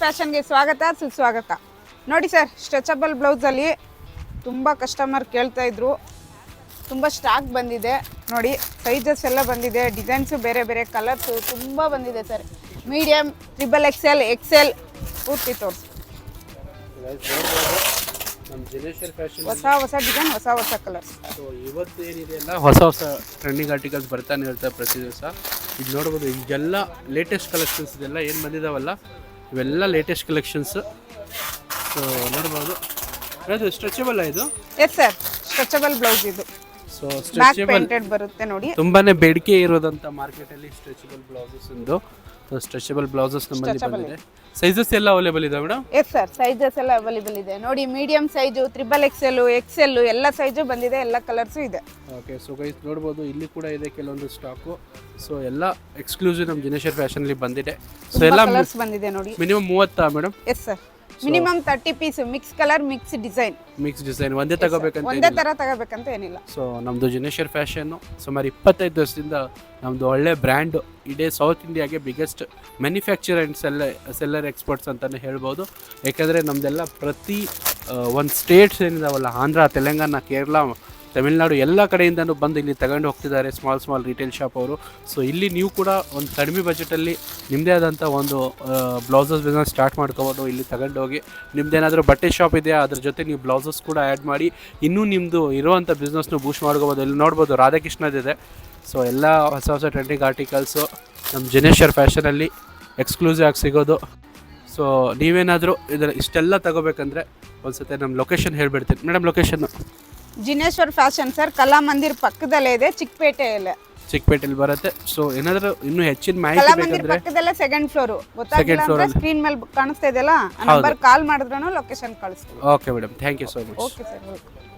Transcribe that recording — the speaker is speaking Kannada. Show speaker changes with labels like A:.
A: ಫ್ಯಾಷನ್ಗೆ ಸ್ವಾಗತ ಸುಸ್ವಾಗತ. ನೋಡಿ ಸರ್, ಸ್ಟ್ರೆಚಬಲ್ ಬ್ಲೌಸಲ್ಲಿ ತುಂಬ ಕಸ್ಟಮರ್ ಕೇಳ್ತಾ ಇದ್ರು. ತುಂಬ ಸ್ಟಾಕ್ ಬಂದಿದೆ ನೋಡಿ, ಸೈಜಸ್ ಎಲ್ಲ ಬಂದಿದೆ, ಡಿಸೈನ್ಸು ಬೇರೆ ಬೇರೆ, ಕಲರ್ಸು ತುಂಬ ಬಂದಿದೆ ಸರ್. ಮೀಡಿಯಮ್, XXL, XL ಪೂರ್ತಿ ತೋರಿಸಿ. ಹೊಸ ಡಿಸೈನ್, ಹೊಸ ಕಲರ್ಸ್.
B: ಸೊ ಇವತ್ತು ಏನಿದೆ ಅಲ್ಲ, ಹೊಸ ಟ್ರೆಂಡಿಂಗ್ ಆರ್ಟಿಕಲ್ಸ್ ಬರ್ತಾನೆ ಇರ್ತಾರೆ ಪ್ರತಿ ದಿವಸ. ಇದು ನೋಡ್ಬೋದು, ಇದೆಲ್ಲ ಲೇಟೆಸ್ಟ್ ಕಲೆಕ್ಷನ್ಸ್. ಇದೆಲ್ಲ ಏನು ಬಂದಿದ್ದಾವಲ್ಲ ಇವೆಲ್ಲ ಲೇಟೆಸ್ಟ್ ಕಲೆಕ್ಷನ್ಸ್. ಸೊ ನೋಡ್ಬೋದು, ಅದು ಸ್ಟ್ರೆಚಬಲ್ ಇದು.
A: ಎಸ್ ಸರ್, ಸ್ಟ್ರೆಚಬಲ್ ಬ್ಲೌಸ್ ಇದು.
B: ಸೊ ಸ್ಟ್ರೆಚಬಲ್
A: ಬರುತ್ತೆ ನೋಡಿ,
B: ತುಂಬಾನೇ ಬೇಡಿಕೆ ಇರೋದಂತ ಮಾರ್ಕೆಟಲ್ಲಿ ಸ್ಟ್ರೆಚಬಲ್ ಬ್ಲೌಸಸ್ ಒಂದು. ಸೊ ಸ್ಟ್ರೆಚಬಲ್ ಬ್ಲೌಸಸ್ ನಮ್ಮಲ್ಲಿ ಬಂದಿದೆ. ಸೈಜಸ್ ಎಲ್ಲ ಅವೈಲೇಬಲ್ ಇದೆ ಮೇಡಮ್?
A: ಎಸ್ ಸರ್, ಸೈಜಸ್ ಎಲ್ಲ ಅವೈಲೇಬಲ್ ಇದೆ ನೋಡಿ. ಮೀಡಿಯಂ ಸೈಜು, XXL, XL ಎಲ್ಲ ಸೈಜು ಬಂದಿದೆ, ಎಲ್ಲ ಕಲರ್ಸು ಇದೆ.
B: ಓಕೆ, ಸೊ ಗೈಸ್ ನೋಡ್ಬೋದು, ಇಲ್ಲಿ ಕೂಡ ಇದೆ ಕೆಲವೊಂದು ಸ್ಟಾಕು. ಸೊ ಎಲ್ಲ ಎಕ್ಸ್ಕ್ಲೂಸಿವ್ ನಮ್ಮ ಜಿನೇಶ್ವರ್ ಫ್ಯಾಷನಲ್ಲಿ ಬಂದಿದೆ. ಸೊ ಎಲ್ಲ
A: ಕಲರ್ಸ್ ಬಂದಿದೆ ನೋಡಿ.
B: Minimum 30 madam?
A: Yes sir, minimum 30 piece, mix colour, mix design.
B: ಒಂದೇ ತಗೋಬೇಕಂತ,
A: ಒಂದೇ ತರ ತಗೋಬೇಕಂತ ಏನಿಲ್ಲ.
B: ಸೊ ನಮ್ಮದು ಜಿನೇಶ್ವರ್ ಫ್ಯಾಷನ್ನು ಸುಮಾರು 25 ವರ್ಷದಿಂದ ನಮ್ಮದು ಒಳ್ಳೆ ಬ್ರ್ಯಾಂಡು. ಇಡೀ ಸೌತ್ ಇಂಡಿಯಾಗೆ biggest manufacture and seller exports ಅಂತಲೇ ಹೇಳ್ಬೋದು. ಯಾಕೆಂದರೆ ನಮ್ಮದೆಲ್ಲ ಪ್ರತಿ ಒಂದು ಸ್ಟೇಟ್ಸ್ ಏನಿದಾವಲ್ಲ, ಆಂಧ್ರ, ತೆಲಂಗಾಣ, ಕೇರಳ, ತಮಿಳ್ನಾಡು ಎಲ್ಲ ಕಡೆಯಿಂದನೂ ಬಂದು ಇಲ್ಲಿ ತಗೊಂಡು ಹೋಗ್ತಿದ್ದಾರೆ ಸ್ಮಾಲ್ ರಿಟೇಲ್ ಶಾಪ್ ಅವರು. ಸೊ ಇಲ್ಲಿ ನೀವು ಕೂಡ ಒಂದು ಕಡಿಮೆ ಬಜೆಟಲ್ಲಿ ನಿಮ್ಮದೇ ಆದಂಥ ಒಂದು ಬ್ಲೌಸಸ್ ಬಿಸ್ನೆಸ್ ಸ್ಟಾರ್ಟ್ ಮಾಡ್ಕೋಬೋದು. ಇಲ್ಲಿ ತಗೊಂಡೋಗಿ ನಿಮ್ಮದೇನಾದರೂ ಬಟ್ಟೆ ಶಾಪ್ ಇದೆಯಾ, ಅದ್ರ ಜೊತೆ ನೀವು ಬ್ಲೌಸಸ್ ಕೂಡ ಆ್ಯಡ್ ಮಾಡಿ ಇನ್ನೂ ನಿಮ್ಮದು ಇರೋವಂಥ ಬಿಸ್ನೆಸ್ನು ಬೂಸ್ಟ್ ಮಾಡ್ಕೋಬೋದು. ಇಲ್ಲಿ ನೋಡ್ಬೋದು ರಾಧಾಕೃಷ್ಣದಿದೆ. ಸೊ ಎಲ್ಲ ಹೊಸ ಟ್ರೆಂಡಿಂಗ್ ಆರ್ಟಿಕಲ್ಸು ನಮ್ಮ ಜಿನೇಶ್ವರ್ ಫ್ಯಾಷನಲ್ಲಿ ಎಕ್ಸ್ಕ್ಲೂಸಿವ್ ಆಗಿ ಸಿಗೋದು. ಸೊ ನೀವೇನಾದರೂ ಇಷ್ಟೆಲ್ಲ ತಗೋಬೇಕಂದ್ರೆ ಒಂದ್ಸತಿ ನಮ್ಮ ಲೊಕೇಶನ್ ಹೇಳ್ಬಿಡ್ತೀನಿ madam. Location
A: ಜಿನೇಶ್ವರ್ fashion sir, Kalamandir ಪಕ್ಕದಲ್ಲೇ ಇದೆ, ಚಿಕ್ಕಪೇಟೆಯಲ್ಲಿ
B: ಬರುತ್ತೆ. ಸೊ ಏನಾದರೂ ಇನ್ನೂ ಹೆಚ್ಚಿನ ಮಾಹಿತಿ
A: ಕಲಾಮಂದಿರ್ ಪಕ್ಕದಲ್ಲೇ ಸೆಕೆಂಡ್ ಫ್ಲೋರ್. ಗೊತ್ತಾಗಿಲ್ಲ ಅಂದ್ರೆ ಸ್ಕ್ರೀನ್ ಮೇಲೆ ಕಾಣಿಸ್ತಾ ಇದೆಯಲ್ಲ, ನಂಬರ್ ಕಾಲ್ ಮಾಡಿದ್ರೂ ಲೊಕೇಶನ್ ಕಳಿಸ್ತೀವಿ.
B: Okay madam, thank you so much.
A: Okay sir, welcome.